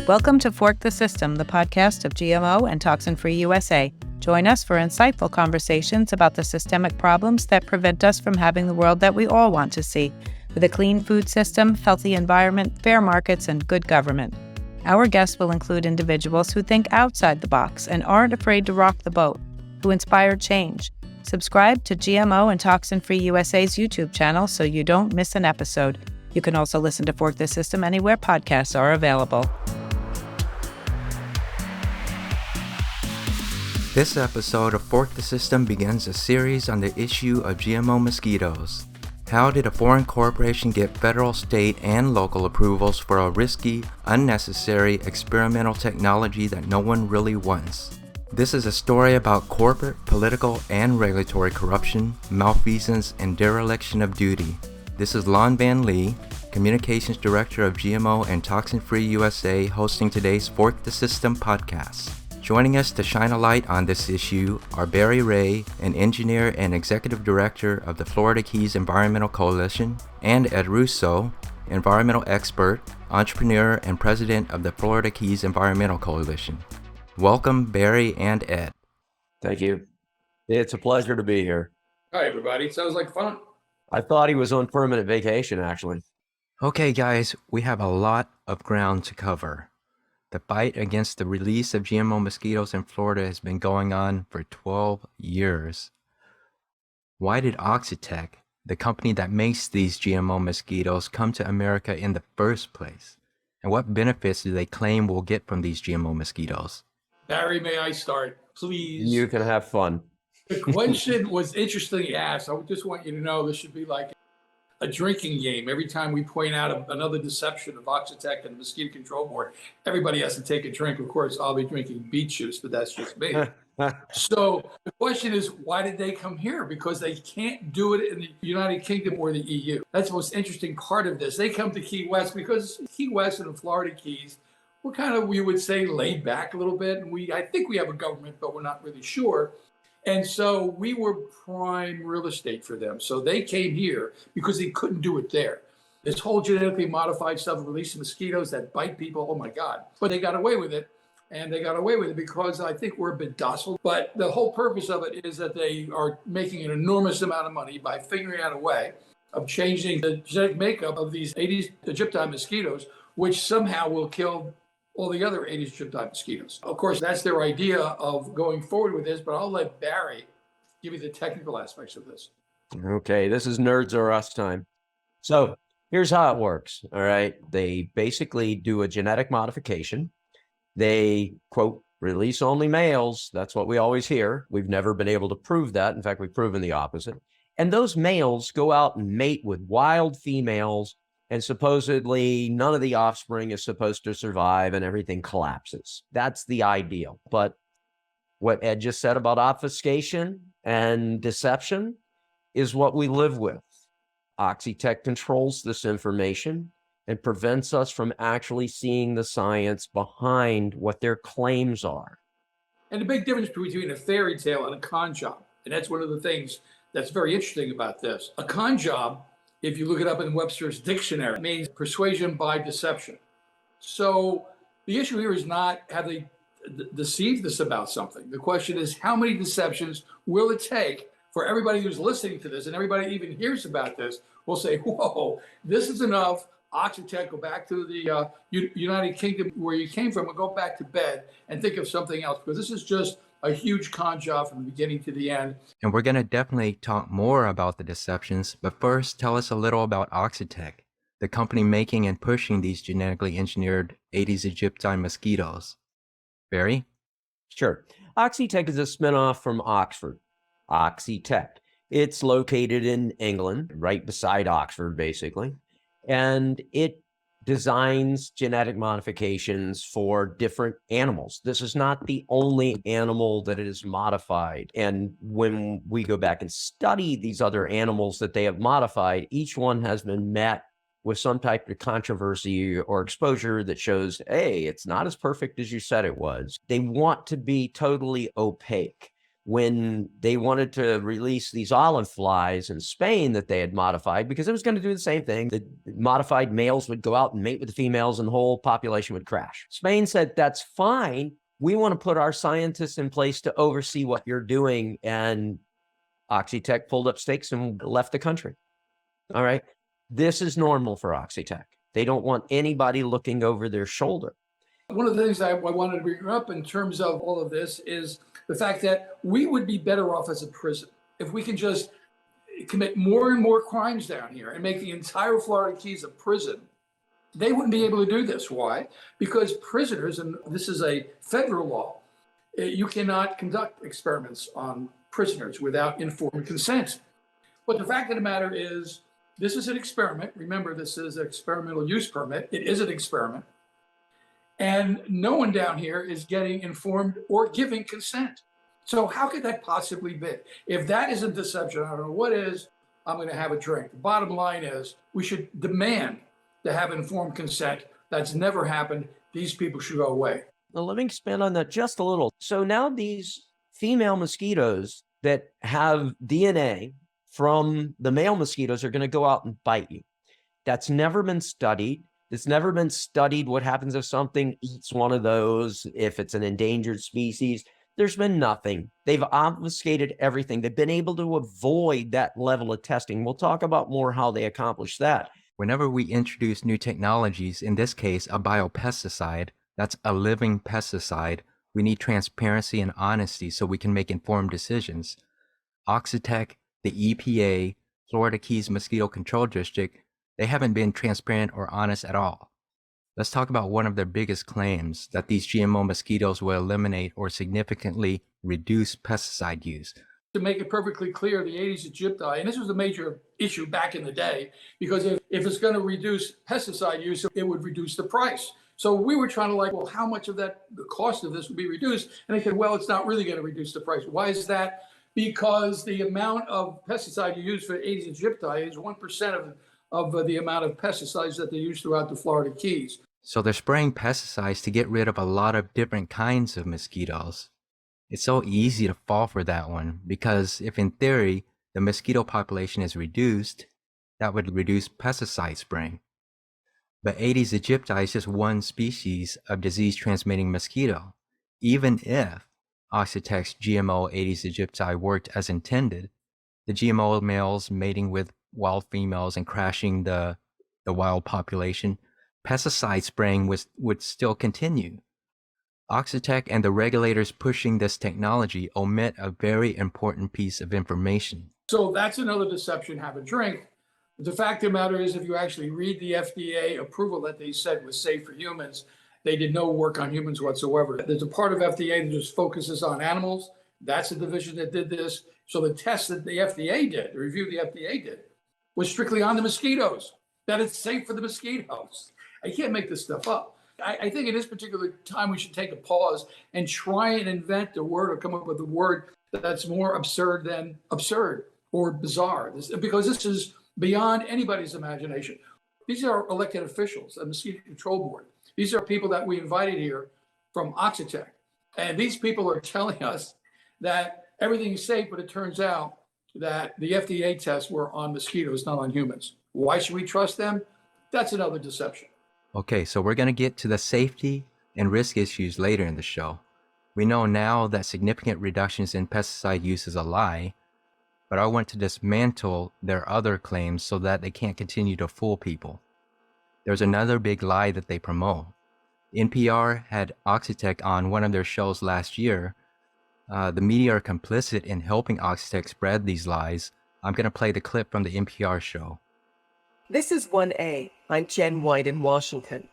Welcome to Fork the System, the podcast of GMO and Toxin-Free USA. Join us for insightful conversations about the systemic problems that prevent us from having the world that we all want to see, with a clean food system, healthy environment, fair markets, and good government. Our guests will include individuals who think outside the box and aren't afraid to rock the boat, who inspire change. Subscribe to GMO and Toxin-Free USA's YouTube channel so you don't miss an episode. You can also listen to Fork the System anywhere podcasts are available. This episode of Fork the System begins a series on the issue of GMO mosquitoes. How did a foreign corporation get federal, state, and local approvals for a risky, unnecessary experimental technology that no one really wants? This is a story about corporate, political, and regulatory corruption, malfeasance, and dereliction of duty. This is Lon Van Lee, Communications Director of GMO and Toxin-Free USA, hosting today's Fork the System podcast. Joining us to shine a light on this issue are Barry Wray, an engineer and executive director of the Florida Keys Environmental Coalition, and Ed Russo, environmental expert, entrepreneur, and president of the Florida Keys Environmental Coalition. Welcome, Barry and Ed. Thank you. It's a pleasure to be here. Hi, everybody. Sounds like fun. I thought he was on permanent vacation, actually. Okay, guys, we have a lot of ground to cover. The fight against the release of GMO mosquitoes in Florida has been going on for 12 years. Why did Oxitec, the company that makes these GMO mosquitoes, come to America in the first place? And what benefits do they claim we'll get from these GMO mosquitoes? Barry, may I start, please? You can have fun. The question was interestingly asked. I just want you to know this should be like a drinking game. Every time we point out another deception of Oxitec and the Mosquito Control Board, everybody has to take a drink. Of course, I'll be drinking beet juice, but that's just me. So the question is, why did they come here? Because they can't do it in the United Kingdom or the EU. That's the most interesting part of this. They come to Key West because Key West and the Florida Keys, we're kind of, we would say, laid back a little bit. And I think we have a government, but we're not really sure. And so we were prime real estate for them. So they came here because they couldn't do it there. This whole genetically modified stuff, releasing mosquitoes that bite people, oh my God. But they got away with it. And they got away with it because I think we're a bit docile. But the whole purpose of it is that they are making an enormous amount of money by figuring out a way of changing the genetic makeup of these Aedes aegypti mosquitoes, which somehow will kill all the other Aedes aegypti mosquitoes. Of course, that's their idea of going forward with this, but I'll let Barry give you the technical aspects of this. Okay, this is Nerds or Us time. So here's how it works, all right? They basically do a genetic modification. They, quote, release only males. That's what we always hear. We've never been able to prove that. In fact, we've proven the opposite. And those males go out and mate with wild females, and supposedly none of the offspring is supposed to survive and everything collapses. That's the ideal. But what Ed just said about obfuscation and deception is what we live with. Oxitec controls this information and prevents us from actually seeing the science behind what their claims are. And the big difference between a fairy tale and a con job, and that's one of the things that's very interesting about this. A con job, if you look it up in Webster's dictionary, means persuasion by deception. So the issue here is not have they deceived us about something. The question is, how many deceptions will it take for everybody who's listening to this and everybody even hears about this will say, whoa, this is enough. Oxitec, go back to the United Kingdom where you came from and go back to bed and think of something else, because this is just a huge con job from the beginning to the end. And we're going to definitely talk more about the deceptions, but first tell us a little about Oxitec, the company making and pushing these genetically engineered Aedes aegypti mosquitoes. Barry? Sure. Oxitec is a spinoff from Oxford, Oxitec. It's located in England, right beside Oxford, basically. And it designs genetic modifications for different animals. This is not the only animal that is modified. And when we go back and study these other animals that they have modified, each one has been met with some type of controversy or exposure that shows, hey, it's not as perfect as you said it was. They want to be totally opaque. when they wanted to release these olive flies in Spain that they had modified, because it was going to do the same thing. The modified males would go out and mate with the females and the whole population would crash. Spain said, that's fine. We want to put our scientists in place to oversee what you're doing. And Oxitec pulled up stakes and left the country. All right. This is normal for Oxitec. They don't want anybody looking over their shoulder. One of the things I wanted to bring up in terms of all of this is the fact that we would be better off as a prison if we can just commit more and more crimes down here and make the entire Florida Keys a prison. They wouldn't be able to do this. Why? Because prisoners, and this is a federal law, you cannot conduct experiments on prisoners without informed consent. But the fact of the matter is, this is an experiment. Remember, this is an experimental use permit. It is an experiment. And no one down here is getting informed or giving consent. So how could that possibly be? If that isn't deception, I don't know what is. I'm going to have a drink. The bottom line is we should demand to have informed consent. That's never happened. These people should go away. Well, let me expand on that just a little. So now these female mosquitoes that have DNA from the male mosquitoes are going to go out and bite you. That's never been studied. It's never been studied what happens if something eats one of those, if it's an endangered species. There's been nothing. They've obfuscated everything. They've been able to avoid that level of testing. We'll talk about more how they accomplish that. Whenever we introduce new technologies, in this case, a biopesticide, that's a living pesticide, we need transparency and honesty so we can make informed decisions. Oxitec, the EPA, Florida Keys Mosquito Control District, they haven't been transparent or honest at all. Let's talk about one of their biggest claims, that these GMO mosquitoes will eliminate or significantly reduce pesticide use. To make it perfectly clear, the Aedes aegypti, and this was a major issue back in the day, because if it's going to reduce pesticide use, it would reduce the price. So we were trying to well, how much of that, the cost of this would be reduced? And they said, well, it's not really going to reduce the price. Why is that? Because the amount of pesticide you use for Aedes aegypti is 1% of the amount of pesticides that they use throughout the Florida Keys. So they're spraying pesticides to get rid of a lot of different kinds of mosquitoes. It's so easy to fall for that one, because if in theory the mosquito population is reduced, that would reduce pesticide spraying. But Aedes aegypti is just one species of disease-transmitting mosquito. Even if Oxitec's GMO Aedes aegypti worked as intended, the GMO males mating with wild females and crashing the wild population, pesticide spraying would still continue. Oxitec and the regulators pushing this technology omit a very important piece of information. So that's another deception, have a drink. The fact of the matter is, if you actually read the FDA approval that they said was safe for humans, they did no work on humans whatsoever. There's a part of FDA that just focuses on animals. That's a division that did this. So the test that the FDA did, the review the FDA did, was strictly on the mosquitoes, that it's safe for the mosquitoes. I can't make this stuff up. I think at this particular time, we should take a pause and try and invent a word or come up with a word that's more absurd than absurd or bizarre, because this is beyond anybody's imagination. These are elected officials, a mosquito control board. These are people that we invited here from Oxitec. And these people are telling us that everything is safe, but it turns out that the FDA tests were on mosquitoes, not on humans. Why should we trust them? That's another deception. Okay, so we're going to get to the safety and risk issues later in the show. We know now that significant reductions in pesticide use is a lie, but I want to dismantle their other claims so that they can't continue to fool people. There's another big lie that they promote. NPR had Oxitec on one of their shows last year. The media are complicit in helping Oxitec spread these lies. I'm going to play the clip from the NPR show. This is 1A. I'm Jen White in Washington.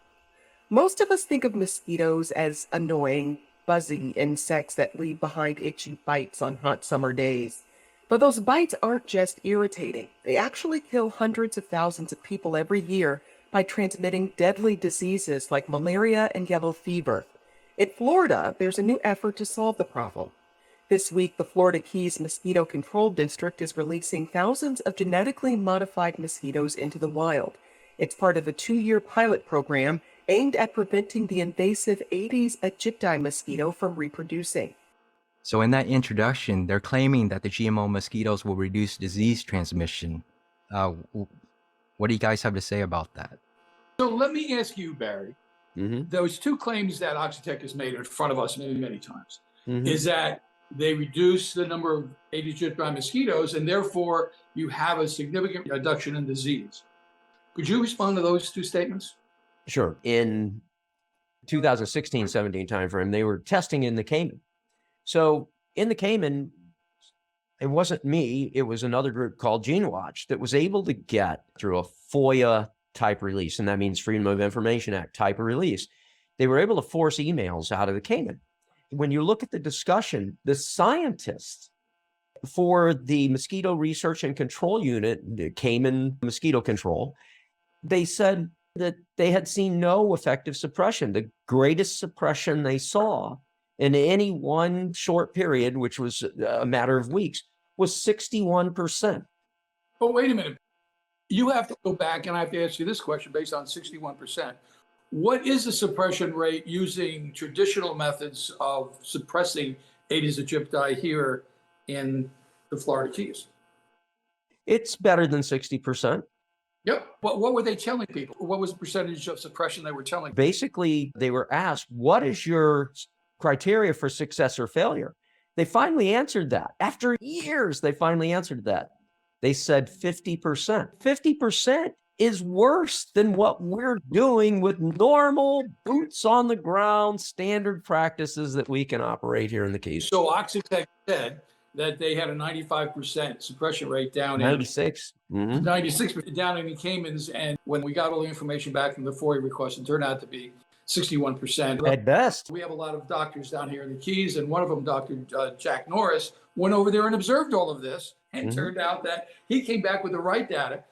Most of us think of mosquitoes as annoying, buzzing insects that leave behind itchy bites on hot summer days. But those bites aren't just irritating. They actually kill hundreds of thousands of people every year by transmitting deadly diseases like malaria and yellow fever. In Florida, there's a new effort to solve the problem. This week, the Florida Keys Mosquito Control District is releasing thousands of genetically modified mosquitoes into the wild. It's part of a 2-year pilot program aimed at preventing the invasive Aedes aegypti mosquito from reproducing. So in that introduction, they're claiming that the GMO mosquitoes will reduce disease transmission. What do you guys have to say about that? So let me ask you, Barry, Mm-hmm. those two claims that Oxitec has made in front of us many, many times Mm-hmm. is that they reduce the number of Aedes aegypti mosquitoes, and therefore you have a significant reduction in disease. Could you respond to those two statements? Sure. In 2016-17 timeframe, they were testing in the Cayman. So in the Cayman, it wasn't me, it was another group called GeneWatch that was able to get through a FOIA type release, and that means Freedom of Information Act type of release. They were able to force emails out of the Cayman. When you look at the discussion, the scientists for the Mosquito Research and Control Unit, the Cayman Mosquito Control, they said that they had seen no effective suppression. The greatest suppression they saw in any one short period, which was a matter of weeks, was 61%. But wait a minute. You have to go back, and I have to ask you this question based on 61%. What is the suppression rate using traditional methods of suppressing Aedes aegypti here in the Florida Keys? It's better than 60%. Yep. What were they telling people? What was the percentage of suppression they were telling? Basically, they were asked, what is your criteria for success or failure? They finally answered that. After years, they finally answered that. They said 50%. 50% is worse than what we're doing with normal boots on the ground standard practices that we can operate here in the Keys. So Oxitec said that they had a 95% suppression rate down 96. in 96 down in the Caymans, and when we got all the information back from the FOIA request, it turned out to be 61%. At best. We have a lot of doctors down here in the Keys, and one of them, Dr. Jack Norris, went over there and observed all of this, and turned out that he came back with the right data.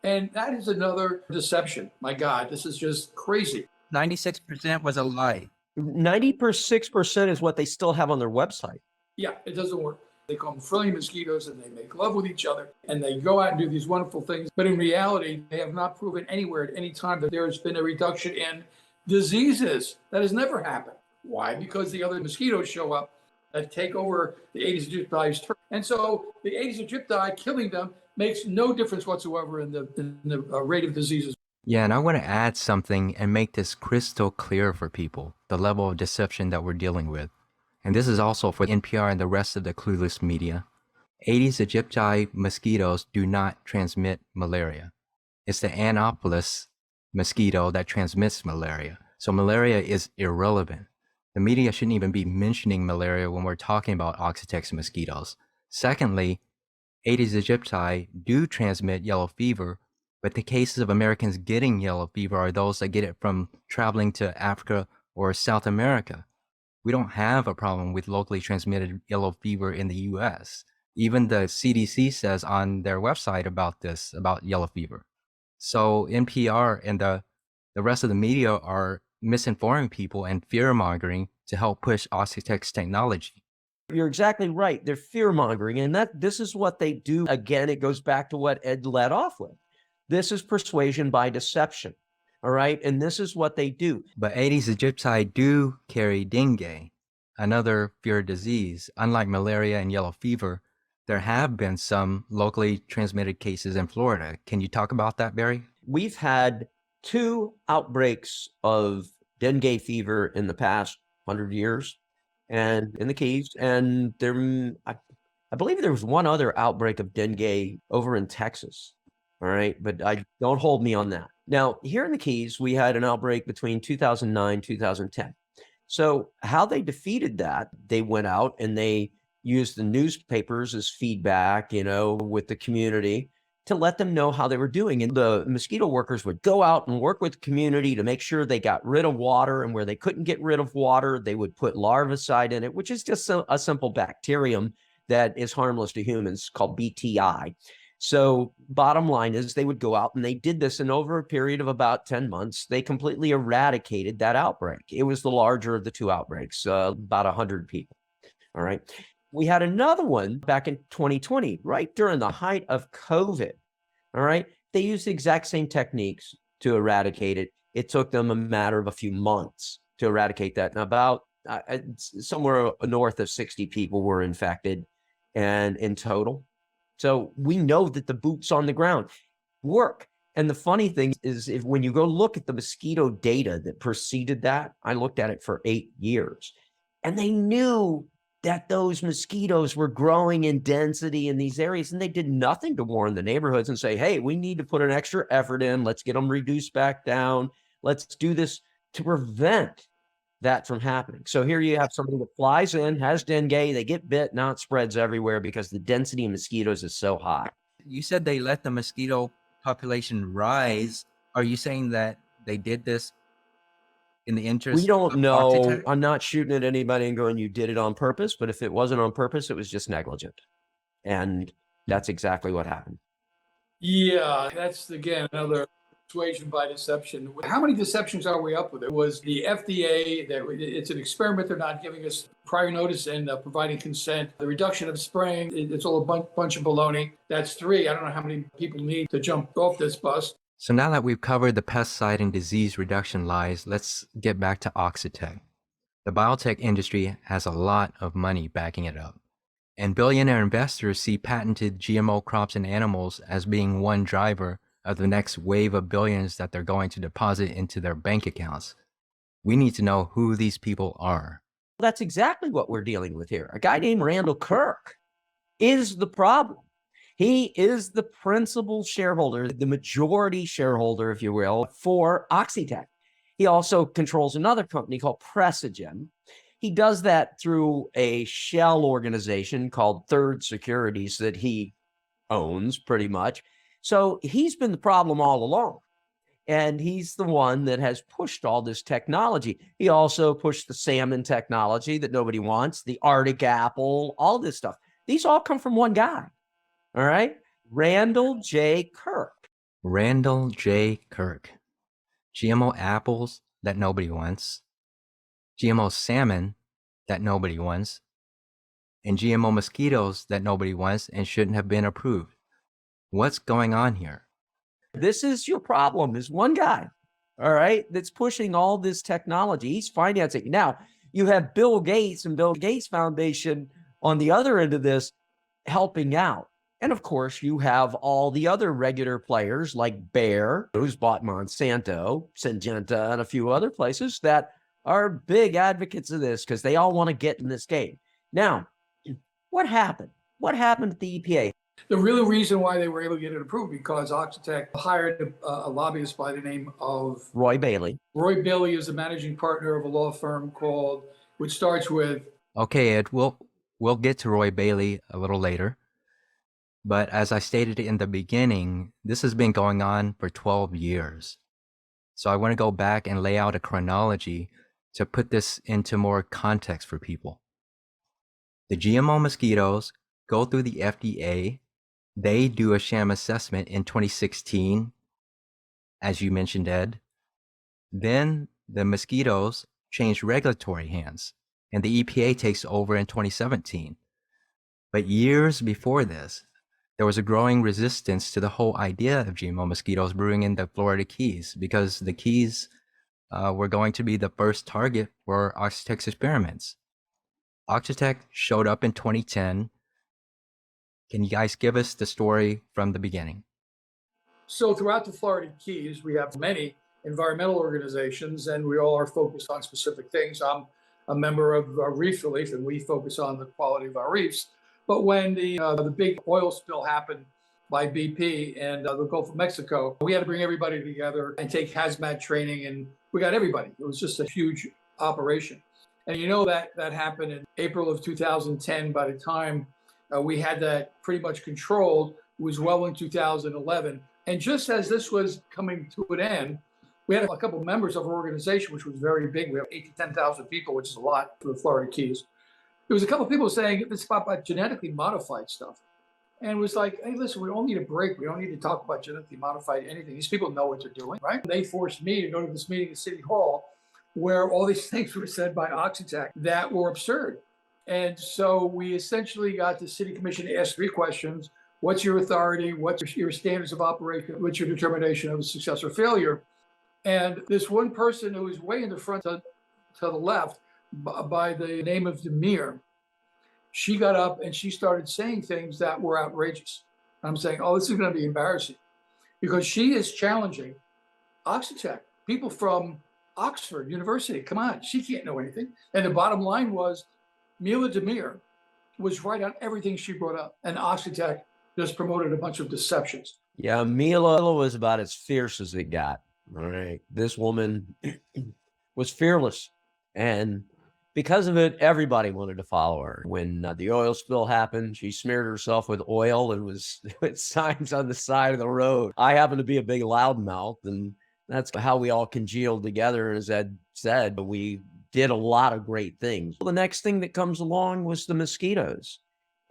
And that is another deception. My God, this is just crazy. 96% was a lie. 96% is what they still have on their website. Yeah, it doesn't work. They call them friendly mosquitoes, and they make love with each other, and they go out and do these wonderful things. But in reality, they have not proven anywhere at any time that there has been a reduction in diseases. That has never happened. Why? Because the other mosquitoes show up that take over the Aedes aegypti's turn. And so the Aedes aegypti, killing them, makes no difference whatsoever in the rate of diseases. Yeah, and I want to add something and make this crystal clear for people, the level of deception that we're dealing with. And this is also for NPR and the rest of the clueless media. Aedes aegypti mosquitoes do not transmit malaria. It's the Anopheles mosquito that transmits malaria. So malaria is irrelevant. The media shouldn't even be mentioning malaria when we're talking about Oxitec mosquitoes. Secondly, Aedes aegypti do transmit yellow fever, but the cases of Americans getting yellow fever are those that get it from traveling to Africa or South America. We don't have a problem with locally transmitted yellow fever in the US. Even the CDC says on their website about this, about yellow fever. So NPR and the rest of the media are misinforming people and fear-mongering to help push Oxitec's technology. You're exactly right. They're fear-mongering, and this is what they do. Again, it goes back to what Ed led off with. This is persuasion by deception, all right? And this is what they do. But Aedes aegypti do carry dengue, another feared disease. Unlike malaria and yellow fever, there have been some locally transmitted cases in Florida. Can you talk about that, Barry? We've had 2 outbreaks of dengue fever in the past 100 years and in the Keys. And I believe there was one other outbreak of dengue over in Texas. All right. But don't hold me on that. Now, here in the Keys, we had an outbreak between 2009, 2010. So how they defeated that, they went out and they used the newspapers as feedback, with the community to let them know how they were doing. And the mosquito workers would go out and work with the community to make sure they got rid of water. And where they couldn't get rid of water, they would put larvicide in it, which is just a simple bacterium that is harmless to humans called BTI. So bottom line is they would go out and they did this, and over a period of about 10 months, they completely eradicated that outbreak. It was the larger of the 2 outbreaks, about 100 people. All right. We had another one back in 2020, right during the height of COVID. All right. They used the exact same techniques to eradicate it. It took them a matter of a few months to eradicate that. And about somewhere north of 60 people were infected and in total. So we know that the boots on the ground work. And the funny thing is, if when you go look at the mosquito data that preceded that, I looked at it for 8 years, and they knew that those mosquitoes were growing in density in these areas, and they did nothing to warn the neighborhoods and say, hey, we need to put an extra effort in. Let's get them reduced back down. Let's do this to prevent that from happening. So here you have somebody that flies in, has dengue, they get bit, now it spreads everywhere because the density of mosquitoes is so high. You said they let the mosquito population rise. Are you saying that they did this in the interest We don't of know. Oxitec? I'm not shooting at anybody and going, you did it on purpose, but if it wasn't on purpose, it was just negligent. And that's exactly what happened. Yeah, that's again another persuasion by deception. How many deceptions are we up with? It was the FDA that it's an experiment. They're not giving us prior notice and providing consent. The reduction of spraying, it's all a bunch of baloney. That's 3. I don't know how many people need to jump off this bus. So now that we've covered the pesticide and disease reduction lies, let's get back to Oxitec. The biotech industry has a lot of money backing it up, and billionaire investors see patented GMO crops and animals as being one driver of the next wave of billions that they're going to deposit into their bank accounts. We need to know who these people are. That's exactly what we're dealing with here. A guy named Randall Kirk is the problem. He is the principal shareholder, the majority shareholder, if you will, for Oxitec. He also controls another company called Precigen. He does that through a shell organization called Third Securities that he owns pretty much. So he's been the problem all along. And he's the one that has pushed all this technology. He also pushed the salmon technology that nobody wants, the Arctic apple, all this stuff. These all come from one guy. All right. Randall J. Kirk. Randall J. Kirk. GMO apples that nobody wants, GMO salmon that nobody wants, and GMO mosquitoes that nobody wants and shouldn't have been approved. What's going on here? This is your problem. There's one guy, all right, that's pushing all this technology. He's financing. Now, you have Bill Gates and Bill Gates Foundation on the other end of this helping out. And of course, you have all the other regular players like Bayer, who's bought Monsanto, Syngenta, and a few other places that are big advocates of this because they all want to get in this game. Now, what happened? What happened at the EPA? The real reason why they were able to get it approved because Oxitec hired a lobbyist by the name of Roy Bailey. Roy Bailey is the managing partner of a law firm which starts with. Okay, Ed, we'll get to Roy Bailey a little later. But as I stated in the beginning, this has been going on for 12 years. So I want to go back and lay out a chronology to put this into more context for people. The GMO mosquitoes go through the FDA. They do a sham assessment in 2016, as you mentioned, Ed. Then the mosquitoes change regulatory hands, and the EPA takes over in 2017. But years before this, there was a growing resistance to the whole idea of GMO mosquitoes brewing in the Florida Keys because the Keys were going to be the first target for Oxitec's experiments. Oxitec showed up in 2010. Can you guys give us the story from the beginning? So throughout the Florida Keys, we have many environmental organizations, and we all are focused on specific things. I'm a member of Reef Relief, and we focus on the quality of our reefs. But when the big oil spill happened by BP and the Gulf of Mexico, we had to bring everybody together and take hazmat training, and we got everybody. It was just a huge operation. And you know that happened in April of 2010. By the time we had that pretty much controlled, it was well in 2011. And just as this was coming to an end, we had a couple of members of our organization, which was very big. We have 8,000 to 10,000 people, which is a lot for the Florida Keys. There was a couple of people saying it's about genetically modified stuff. And it was like, hey, listen, we all need a break. We don't need to talk about genetically modified anything. These people know what they're doing, right? They forced me to go to this meeting at City Hall where all these things were said by Oxitec that were absurd. And so we essentially got the city commission to ask 3 questions. What's your authority? What's your standards of operation? What's your determination of success or failure? And this one person who was way in the front to the left by the name of Demir, she got up and she started saying things that were outrageous. I'm saying, oh, this is going to be embarrassing, because she is challenging Oxitec, people from Oxford University. Come on, she can't know anything. And the bottom line was, Mila Demir was right on everything she brought up, and Oxitec just promoted a bunch of deceptions. Yeah, Mila was about as fierce as it got. All right. This woman was fearless. And because of it, everybody wanted to follow her. When the oil spill happened, she smeared herself with oil and was with signs on the side of the road. I happen to be a big loudmouth, and that's how we all congealed together. As Ed said, we did a lot of great things. The next thing that comes along was the mosquitoes.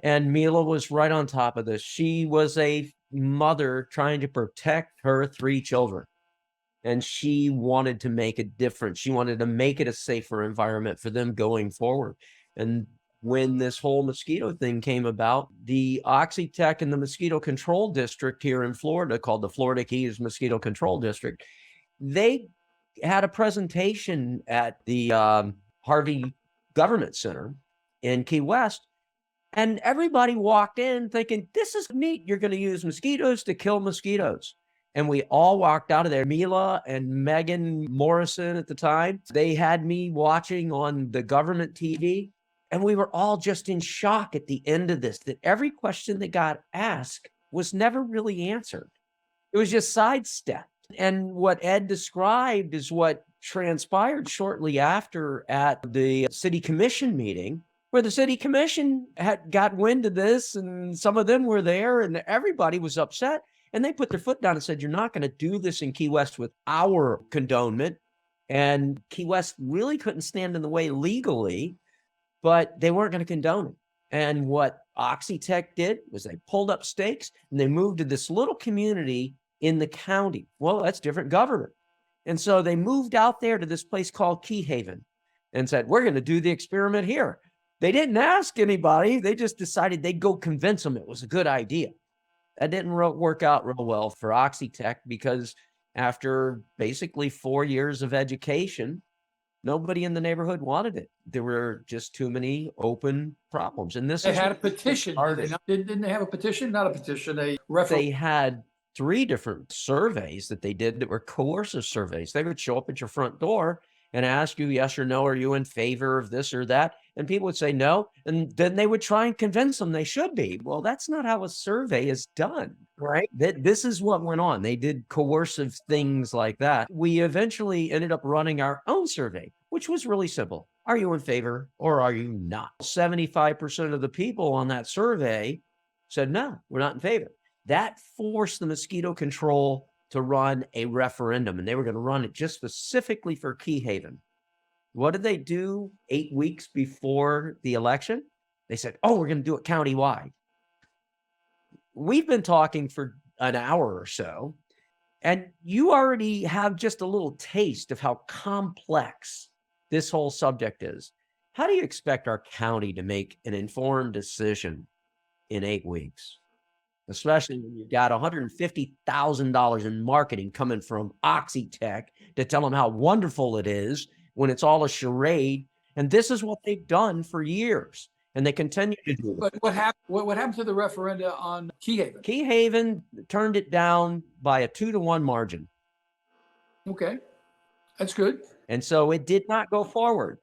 And Mila was right on top of this. She was a mother trying to protect her 3 children. And she wanted to make a difference. She wanted to make it a safer environment for them going forward. And when this whole mosquito thing came about, the Oxitec and the Mosquito Control District here in Florida, called the Florida Keys Mosquito Control District, they had a presentation at the Harvey Government Center in Key West. And everybody walked in thinking, this is neat. You're going to use mosquitoes to kill mosquitoes. And we all walked out of there. Mila and Megan Morrison at the time, they had me watching on the government TV. And we were all just in shock at the end of this, that every question that got asked was never really answered. It was just sidestepped. And what Ed described is what transpired shortly after at the city commission meeting, where the city commission had got wind of this, and some of them were there, and everybody was upset. And they put their foot down and said, you're not going to do this in Key West with our condonement. And Key West really couldn't stand in the way legally, but they weren't going to condone it. And what Oxitec did was they pulled up stakes and they moved to this little community in the county. Well, that's different government. And so they moved out there to this place called Key Haven and said, we're going to do the experiment here. They didn't ask anybody. They just decided they'd go convince them it was a good idea. That didn't work out real well for Oxitec, because after basically 4 years of education, nobody in the neighborhood wanted it. There were just too many open problems. And this They had a petition. Didn't they have a petition? Not a petition, a referendum. They had 3 different surveys that they did that were coercive surveys. They would show up at your front door and ask you yes or no, are you in favor of this or that? And people would say no. And then they would try and convince them they should be. Well, that's not how a survey is done, right? This is what went on. They did coercive things like that. We eventually ended up running our own survey, which was really simple. Are you in favor or are you not? 75% of the people on that survey said, no, we're not in favor. That forced the mosquito control to run a referendum, and they were going to run it just specifically for Key Haven. What did they do 8 weeks before the election? They said, oh, we're going to do it countywide. We've been talking for an hour or so, and you already have just a little taste of how complex this whole subject is. How do you expect our county to make an informed decision in 8 weeks? Especially when you've got $150,000 in marketing coming from Oxitec to tell them how wonderful it is, when it's all a charade. And this is what they've done for years, and they continue to do it. But what happened to the referenda on Key Haven? Key Haven turned it down by a 2-to-1 margin. Okay, that's good. And so it did not go forward.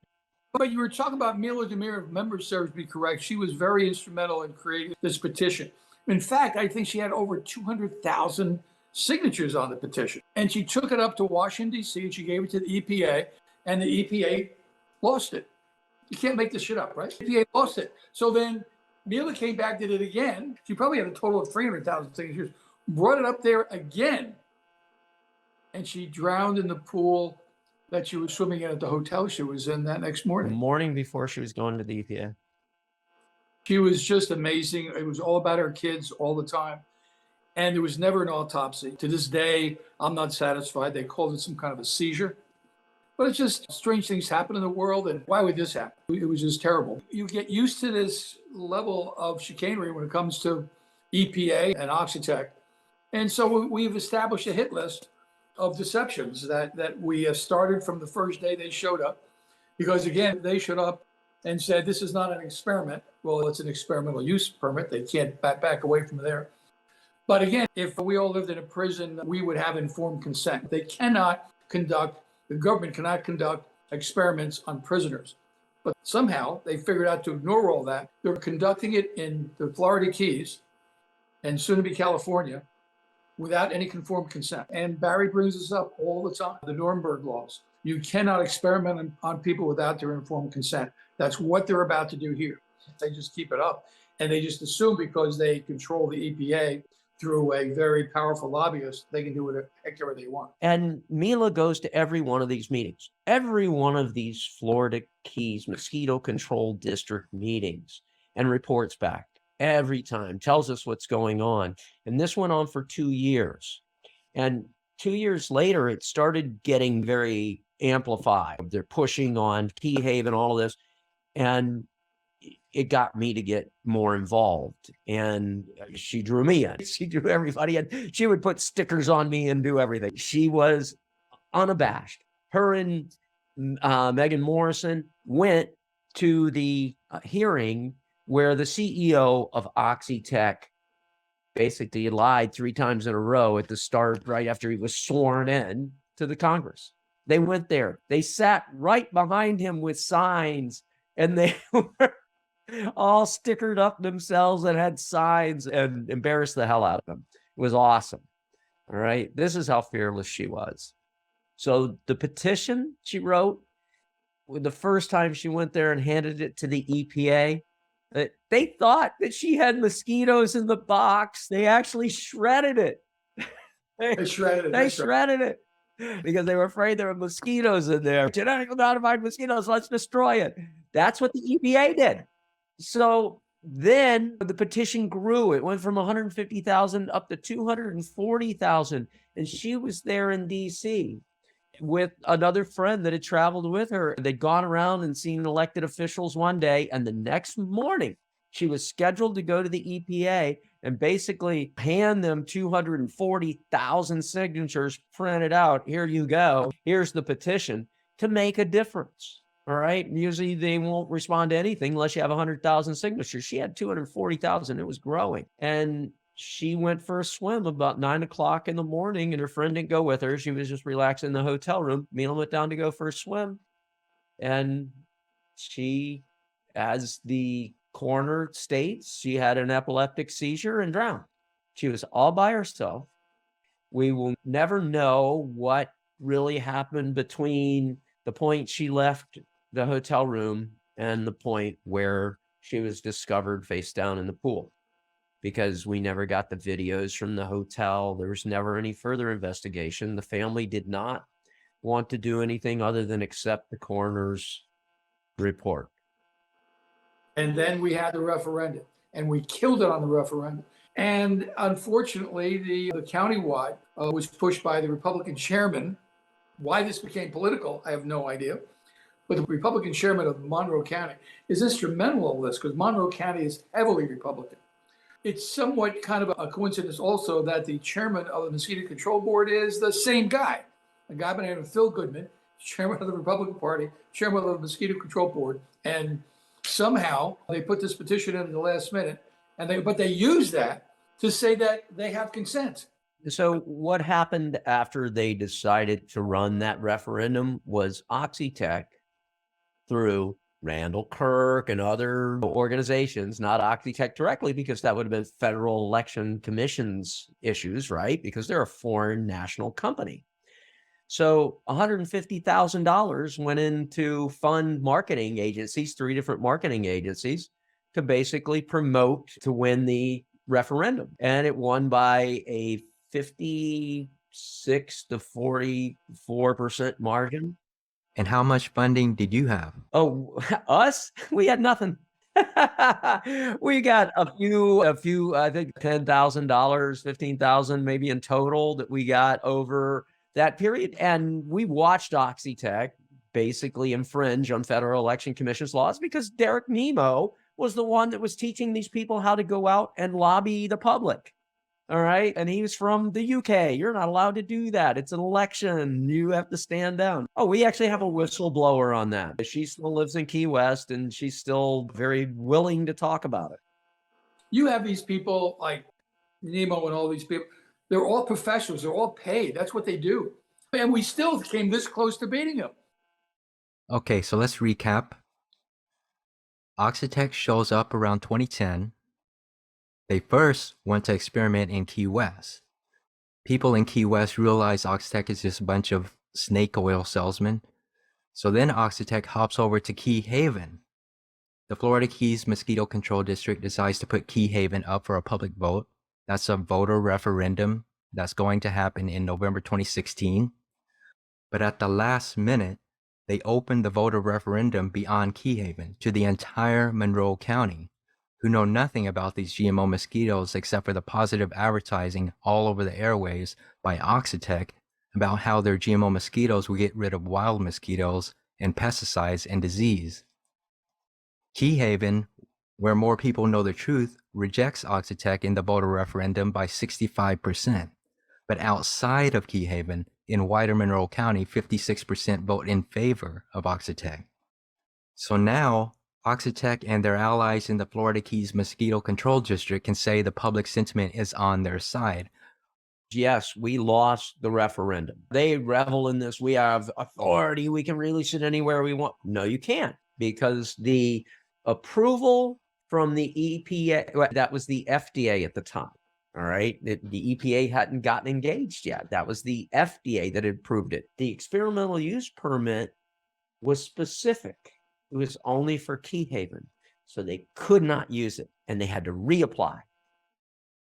But you were talking about Mila Demir, if memory serves me correct. She was very instrumental in creating this petition. In fact, I think she had over 200,000 signatures on the petition. And she took it up to Washington, D.C., and she gave it to the EPA, and the EPA lost it. You can't make this shit up, right? The EPA lost it. So then Mila came back, did it again. She probably had a total of 300,000 signatures, brought it up there again, and she drowned in the pool that she was swimming in at the hotel she was in that next morning. The morning before she was going to the EPA. She was just amazing. It was all about her kids all the time. And there was never an autopsy. To this day, I'm not satisfied. They called it some kind of a seizure. But it's just strange things happen in the world. And why would this happen? It was just terrible. You get used to this level of chicanery when it comes to EPA and Oxitec. And so we've established a hit list of deceptions that we started from the first day they showed up. Because again, they showed up and said, this is not an experiment. Well, it's an experimental use permit. They can't back away from there. But again, if we all lived in a prison, we would have informed consent. The government cannot conduct experiments on prisoners. But somehow they figured out to ignore all that. They're conducting it in the Florida Keys and soon to be California without any informed consent. And Barry brings this up all the time, the Nuremberg laws. You cannot experiment on people without their informed consent. That's what they're about to do here. They just keep it up. And they just assume because they control the EPA through a very powerful lobbyist, they can do whatever they want. And Mila goes to every one of these meetings, every one of these Florida Keys Mosquito Control District meetings, and reports back every time, tells us what's going on. And this went on for 2 years. And 2 years later, it started getting very amplified. They're pushing on Key Haven, all of this. And it got me to get more involved. And she drew me in. She drew everybody in. She would put stickers on me and do everything. She was unabashed. Her and Megan Morrison went to the hearing where the CEO of Oxitec basically lied 3 times in a row at the start, right after he was sworn in to the Congress. They went there. They sat right behind him with signs, and they were all stickered up themselves and had signs and embarrassed the hell out of them. It was awesome. All right. This is how fearless she was. So the petition she wrote, the first time she went there and handed it to the EPA, they thought that she had mosquitoes in the box. They actually shredded it. They shredded it. They shredded it because they were afraid there were mosquitoes in there. Genetically modified mosquitoes, let's destroy it. That's what the EPA did. So then the petition grew. It went from 150,000 up to 240,000. And she was there in DC with another friend that had traveled with her. They'd gone around and seen elected officials one day. And the next morning, she was scheduled to go to the EPA and basically hand them 240,000 signatures printed out. Here you go. Here's the petition to make a difference. All right. Usually they won't respond to anything unless you have 100,000 signatures. She had 240,000. It was growing. And she went for a swim about 9 o'clock in the morning, and her friend didn't go with her. She was just relaxing in the hotel room. Mila went down to go for a swim. And she, as the coroner states, she had an epileptic seizure and drowned. She was all by herself. We will never know what really happened between the point she left the hotel room and the point where she was discovered face down in the pool, because we never got the videos from the hotel. There was never any further investigation. The family did not want to do anything other than accept the coroner's report. And then we had the referendum, and we killed it on the referendum. And unfortunately, the countywide was pushed by the Republican chairman. Why this became political, I have no idea. But the Republican chairman of Monroe County is instrumental in this, because Monroe County is heavily Republican. It's somewhat kind of a coincidence also that the chairman of the Mosquito Control Board is the same guy, a guy by the name of Phil Goodman, chairman of the Republican Party, chairman of the Mosquito Control Board. And somehow they put this petition in at the last minute, but they use that to say that they have consent. So what happened after they decided to run that referendum was Oxitec, through Randall Kirk and other organizations, not Oxitec directly, because that would have been Federal Election Commission's issues, right? Because they're a foreign national company. So $150,000 went into fund marketing agencies, 3 different marketing agencies, to basically promote to win the referendum. And it won by a 56 to 44% margin. And how much funding did you have? Oh, us? We had nothing. We got a few, I think $10,000, $15,000 maybe in total that we got over that period. And we watched Oxitec basically infringe on Federal Election Commission's laws, because Derek Nemo was the one that was teaching these people how to go out and lobby the public. All right. And he's from the UK. You're not allowed to do that. It's an election. You have to stand down. Oh, we actually have a whistleblower on that. She still lives in Key West and she's still very willing to talk about it. You have these people like Nemo and all these people. They're all professionals. They're all paid. That's what they do. And we still came this close to beating them. Okay, so let's recap. Oxitec shows up around 2010. They first went to experiment in Key West. People in Key West realize Oxitec is just a bunch of snake oil salesmen. So then Oxitec hops over to Key Haven. The Florida Keys Mosquito Control District decides to put Key Haven up for a public vote. That's a voter referendum that's going to happen in November 2016. But at the last minute, they opened the voter referendum beyond Key Haven to the entire Monroe County, who know nothing about these GMO mosquitoes except for the positive advertising all over the airways by Oxitec about how their GMO mosquitoes will get rid of wild mosquitoes and pesticides and disease. Key Haven, where more people know the truth, rejects Oxitec in the voter referendum by 65%. But outside of Key Haven, in wider Monroe County, 56% vote in favor of Oxitec. So now, Oxitec and their allies in the Florida Keys Mosquito Control District can say the public sentiment is on their side. Yes, we lost the referendum. They revel in this. We have authority. We can release it anywhere we want. No, you can't, because the approval from the EPA, that was the FDA at the time. All right. The EPA hadn't gotten engaged yet. That was the FDA that had approved it. The experimental use permit was specific. It was only for Key Haven. So they could not use it and they had to reapply.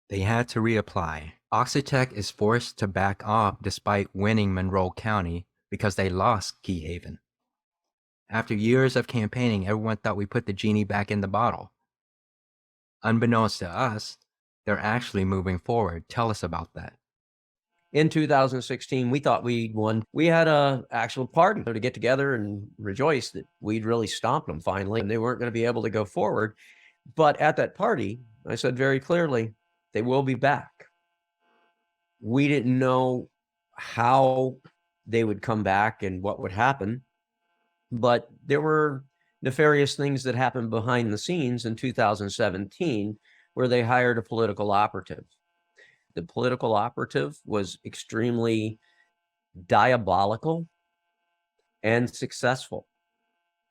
They had to reapply. Oxitec is forced to back off despite winning Monroe County because they lost Key Haven. After years of campaigning, everyone thought we put the genie back in the bottle. Unbeknownst to us, they're actually moving forward. Tell us about that. In 2016, we thought we'd won. We had an actual party to get together and rejoice that we'd really stomped them finally, and they weren't going to be able to go forward. But at that party, I said very clearly, they will be back. We didn't know how they would come back and what would happen, but there were nefarious things that happened behind the scenes in 2017 where they hired a political operative. The political operative was extremely diabolical and successful.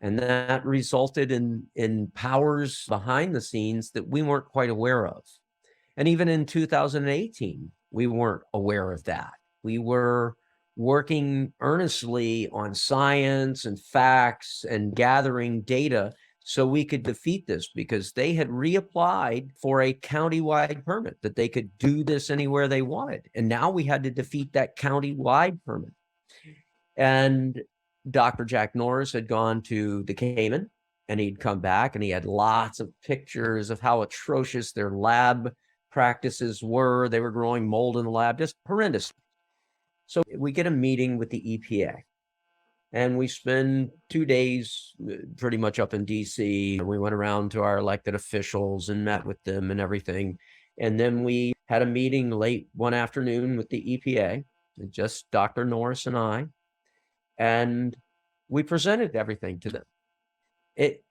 And that resulted in powers behind the scenes that we weren't quite aware of. And even in 2018, we weren't aware of that. We were working earnestly on science and facts and gathering data so we could defeat this, because they had reapplied for a countywide permit that they could do this anywhere they wanted. And now we had to defeat that countywide permit. And Dr. Jack Norris had gone to the Cayman and he'd come back and he had lots of pictures of how atrocious their lab practices were. They were growing mold in the lab, just horrendous. So we get a meeting with the EPA. And we spend 2 days pretty much up in DC. We went around to our elected officials and met with them and everything. And then we had a meeting late one afternoon with the EPA, just Dr. Norris and I, and we presented everything to them.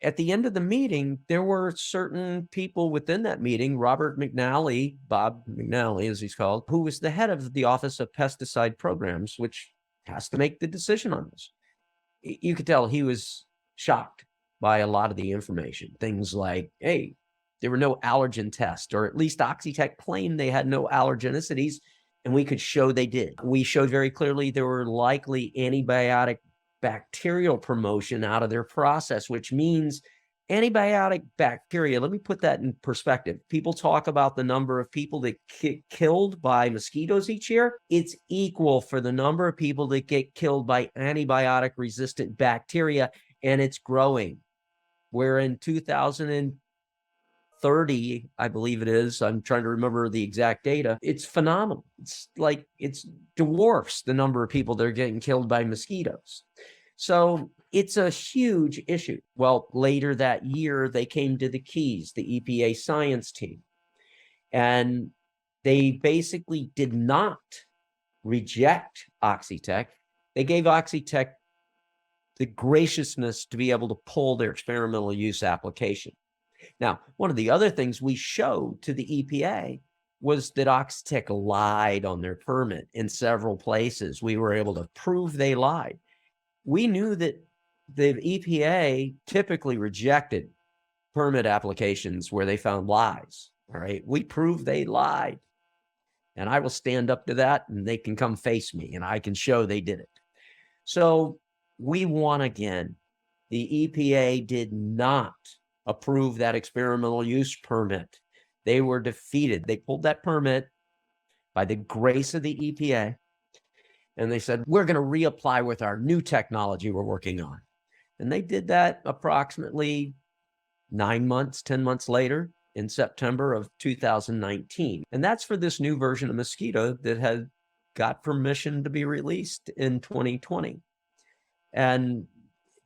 At the end of the meeting, there were certain people within that meeting, Robert McNally, Bob McNally, as he's called, who was the head of the Office of Pesticide Programs, which has to make the decision on this. You could tell he was shocked by a lot of the information. Things like, hey, there were no allergen tests, or at least Oxitec claimed they had no allergenicities, and we could show they did. We showed very clearly there were likely antibiotic bacterial promotion out of their process, which means antibiotic bacteria. Let me put that in perspective. People talk about the number of people that get killed by mosquitoes each year. It's equal for the number of people that get killed by antibiotic resistant bacteria, and it's growing. Where in 2030, I believe it is, I'm trying to remember the exact data, it's phenomenal. It's like it's dwarfs the number of people that are getting killed by mosquitoes. So it's a huge issue. Well, later that year, they came to the Keys, the EPA science team. And They basically did not reject Oxitec. They gave Oxitec the graciousness to be able to pull their experimental use application. Now, one of the other things we showed to the EPA was that Oxitec lied on their permit in several places. We were able to prove they lied. We knew that the EPA typically rejected permit applications where they found lies. All right. We proved they lied. And I will stand up to that, and they can come face me, and I can show they did it. So we won again. The EPA did not approve that experimental use permit. They were defeated. They pulled that permit by the grace of the EPA, and they said, we're going to reapply with our new technology we're working on. And they did that approximately 9 months, 10 months later, in September of 2019. And that's for this new version of mosquito that had got permission to be released in 2020. And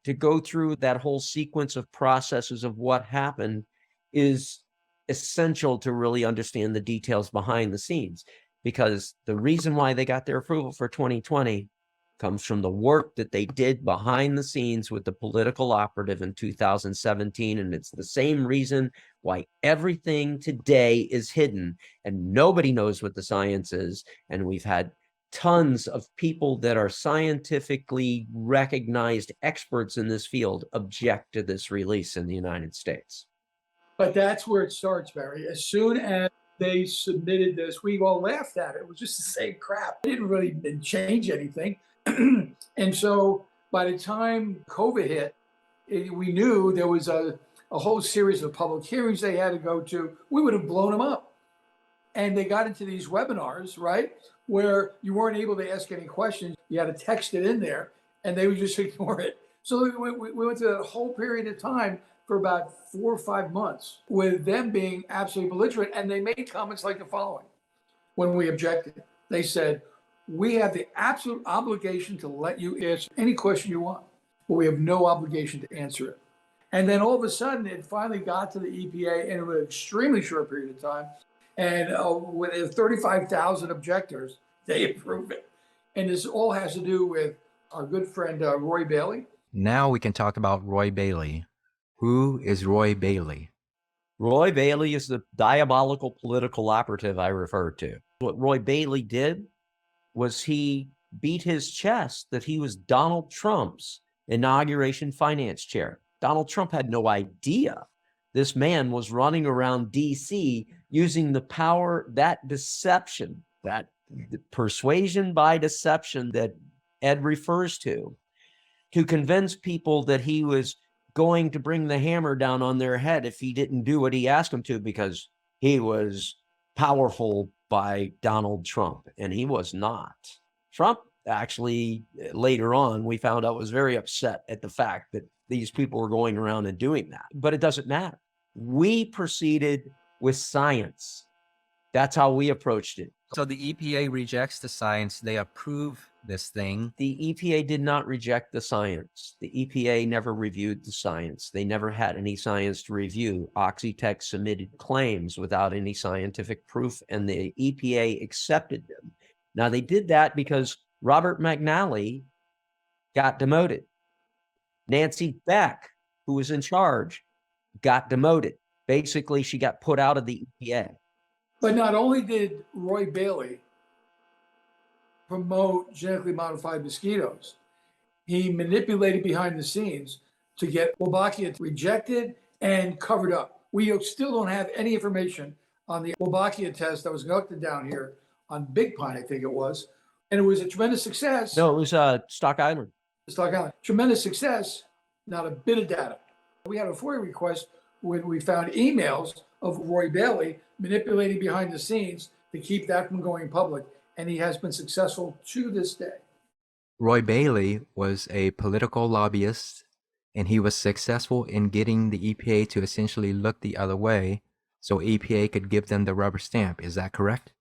to go through that whole sequence of processes of what happened is essential to really understand the details behind the scenes, because the reason why they got their approval for 2020 comes from the work that they did behind the scenes with the political operative in 2017. And it's the same reason why everything today is hidden and nobody knows what the science is. And we've had tons of people that are scientifically recognized experts in this field object to this release in the United States. But that's where it starts, Barry. As soon as they submitted this, we all laughed at it. It was just the same crap. It didn't really change anything. And so by the time COVID hit, we knew there was a whole series of public hearings they had to go to. We would have blown them up. And they got into these webinars, right, where you weren't able to ask any questions. You had to text it in there, and they would just ignore it. So we went through that whole period of time for about 4 or 5 months with them being absolutely belligerent. And they made comments like the following when we objected. They said, we have the absolute obligation to let you answer any question you want, but we have no obligation to answer it. And then all of a sudden, it finally got to the EPA in an extremely short period of time. And with 35,000 objectors, they approved it. And this all has to do with our good friend, Roy Bailey. Now we can talk about Roy Bailey. Who is Roy Bailey? Roy Bailey is the diabolical political operative I referred to. What Roy Bailey did was he beat his chest that he was Donald Trump's inauguration finance chair. Donald Trump had no idea this man was running around DC using the power, that deception, that persuasion by deception that Ed refers to convince people that he was going to bring the hammer down on their head if he didn't do what he asked him to, because he was powerful by Donald Trump, and he was not. Trump actually, later on, we found out, was very upset at the fact that these people were going around and doing that. But it doesn't matter. We proceeded with science. That's how we approached it. So the EPA rejects the science. They approve this thing. The EPA did not reject the science. The EPA never reviewed the science. They never had any science to review. Oxitec submitted claims without any scientific proof, and the EPA accepted them. Now, they did that because Robert McNally got demoted. Nancy Beck, who was in charge, got demoted. Basically, she got put out of the EPA. But not only did Roy Bailey promote genetically modified mosquitoes, he manipulated behind the scenes to get Wolbachia rejected and covered up. We still don't have any information on the Wolbachia test that was conducted down here on Big Pine, I think it was. And it was a tremendous success. No, it was Stock Island. Stock Island. Tremendous success, not a bit of data. We had a FOIA request when we found emails of Roy Bailey manipulating behind the scenes to keep that from going public. And he has been successful to this day. Roy Bailey was a political lobbyist, and he was successful in getting the EPA to essentially look the other way so EPA could give them the rubber stamp. Is that correct?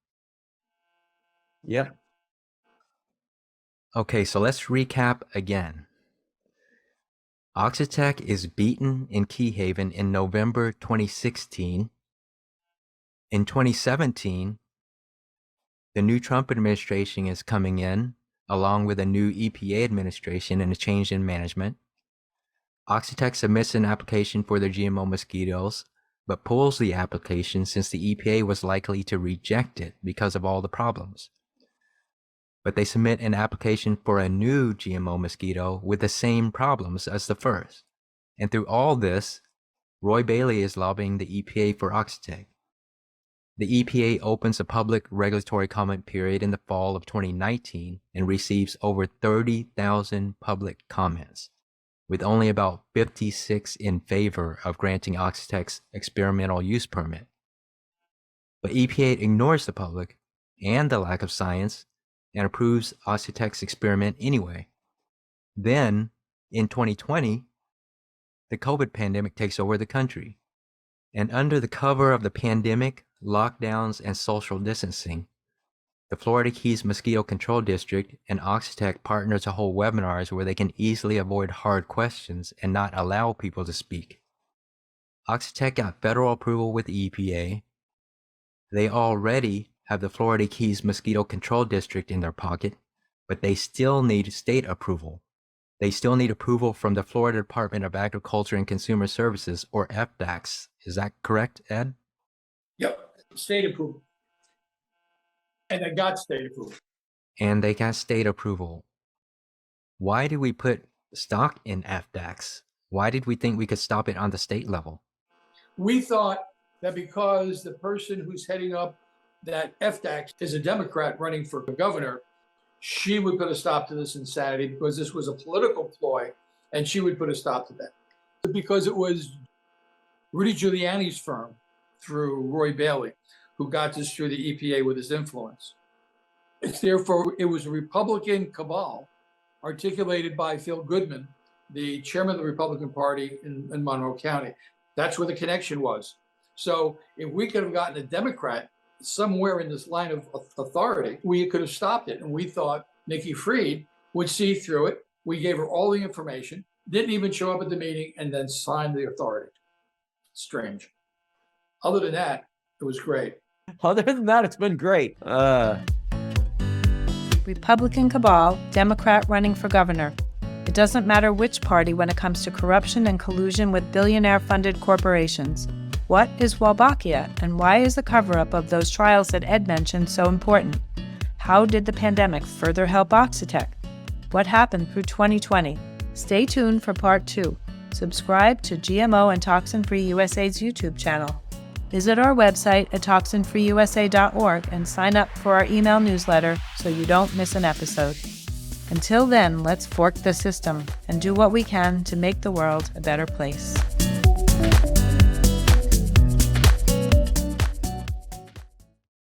Yeah. Okay, so let's recap again. Oxitec is beaten in Key Haven in November 2016. In 2017, The new Trump administration is coming in, along with a new EPA administration and a change in management. Oxitec submits an application for their GMO mosquitoes, but pulls the application since the EPA was likely to reject it because of all the problems. But they submit an application for a new GMO mosquito with the same problems as the first. And through all this, Roy Bailey is lobbying the EPA for Oxitec. The EPA opens a public regulatory comment period in the fall of 2019 and receives over 30,000 public comments, with only about 56 in favor of granting Oxitec's experimental use permit. But EPA ignores the public and the lack of science and approves Oxitec's experiment anyway. Then, in 2020, the COVID pandemic takes over the country. And under the cover of the pandemic, lockdowns, and social distancing, the Florida Keys Mosquito Control District and Oxitec partner to hold webinars where they can easily avoid hard questions and not allow people to speak. Oxitec got federal approval with the EPA. They already have the Florida Keys Mosquito Control District in their pocket, but they still need state approval. They still need approval from the Florida Department of Agriculture and Consumer Services, or FDACS. Is that correct, Ed? Yep, state approval. And they got state approval. And they got state approval. Why did we put stock in FDACS? Why did we think we could stop it on the state level? We thought that because the person who's heading up that FDACS is a Democrat running for governor, she would put a stop to this insanity because this was a political ploy, and she would put a stop to that. Because it was Rudy Giuliani's firm through Roy Bailey who got this through the EPA with his influence. Therefore, it was a Republican cabal articulated by Phil Goodman, the chairman of the Republican Party in Monroe County. That's where the connection was. So if we could have gotten a Democrat somewhere in this line of authority, we could have stopped it. And we thought Nikki Fried would see through it. We gave her all the information, didn't even show up at the meeting, and then signed the authority. Strange. Other than that, it was great. Other than that, it's been great. Republican cabal, Democrat running for governor. It doesn't matter which party when it comes to corruption and collusion with billionaire-funded corporations. What is Wolbachia, and why is the cover-up of those trials that Ed mentioned so important? How did the pandemic further help Oxitec? What happened through 2020? Stay tuned for part 2. Subscribe to GMO and Toxin Free USA's YouTube channel. Visit our website at toxinfreeusa.org and sign up for our email newsletter so you don't miss an episode. Until then, let's fork the system and do what we can to make the world a better place.